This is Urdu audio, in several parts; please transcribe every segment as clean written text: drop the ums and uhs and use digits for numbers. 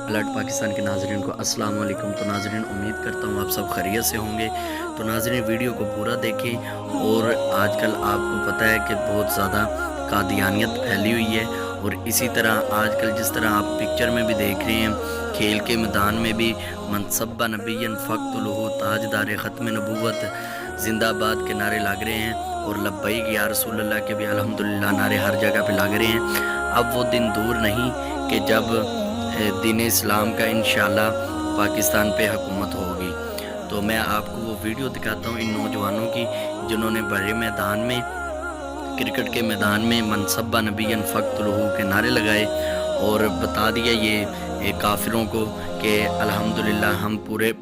الرٹ پاکستان کے ناظرین کو السلام علیکم۔ تو ناظرین امید کرتا ہوں آپ سب خیریت سے ہوں گے۔ تو ناظرین ویڈیو کو پورا دیکھیں، اور آج کل آپ کو پتہ ہے کہ بہت زیادہ قادیانیت پھیلی ہوئی ہے، اور اسی طرح آج کل جس طرح آپ پکچر میں بھی دیکھ رہے ہیں، کھیل کے میدان میں بھی منصبہ نبیًا فقتلہ، تاجدار ختم نبوت زندہ باد کے نعرے لگ رہے ہیں، اور لبیک یا رسول اللہ کے بھی الحمدللہ نعرے ہر جگہ پہ لگ رہے ہیں۔ اب وہ دن دور نہیں کہ جب دین اسلام کا انشاءاللہ پاکستان پہ حکومت ہوگی۔ تو میں آپ کو وہ ویڈیو دکھاتا ہوں ان نوجوانوں کی جنہوں نے بڑے میدان میں، کرکٹ کے میدان میں منصبہ نبیًا فقتلہ کے نعرے لگائے، اور بتا دیا یہ کافروں کو کہ الحمدللہ ہم پورے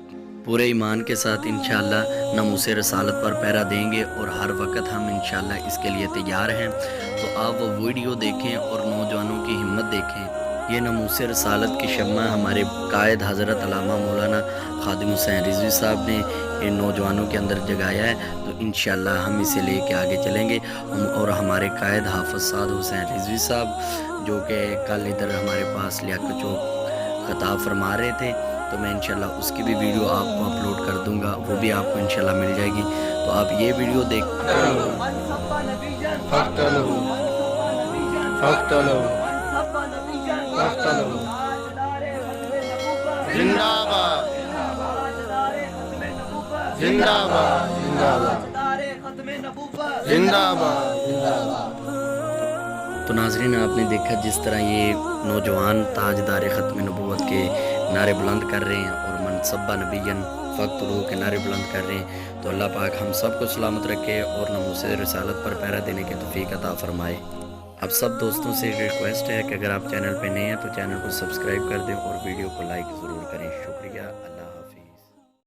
ایمان کے ساتھ انشاءاللہ ناموس رسالت پر پہرا دیں گے، اور ہر وقت ہم انشاءاللہ اس کے لیے تیار ہیں۔ تو آپ وہ ویڈیو دیکھیں اور نوجوانوں کی ہمت دیکھیں۔ یہ ناموس رسالت کی شمع ہمارے قائد حضرت علامہ مولانا خادم حسین رضوی صاحب نے ان نوجوانوں کے اندر جگایا ہے۔ تو انشاءاللہ ہم اسے لے کے آگے چلیں گے، اور ہمارے قائد حافظ سعد حسین رضوی صاحب جو کہ کل ادھر ہمارے پاس لیاقت چوک خطاب فرما رہے تھے، تو میں انشاءاللہ اس کی بھی ویڈیو آپ کو اپلوڈ کر دوں گا، وہ بھی آپ کو انشاءاللہ مل جائے گی۔ تو آپ یہ ویڈیو دیکھ زندہ باد زندہ باد زندہ باد۔ تو ناظرین آپ نے دیکھا جس طرح یہ نوجوان تاجدار ختم نبوت کے نعرے بلند کر رہے ہیں، اور منصبہ نبیًا فقتلہ کے نعرے بلند کر رہے ہیں۔ تو اللہ پاک ہم سب کو سلامت رکھے اور ناموس رسالت پر پہرا دینے کی توفیق عطا فرمائے۔ اب سب دوستوں سے ریکویسٹ ہے کہ اگر آپ چینل پہ نئے ہیں تو چینل کو سبسکرائب کر دیں، اور ویڈیو کو لائک ضرور کریں۔ شکریہ۔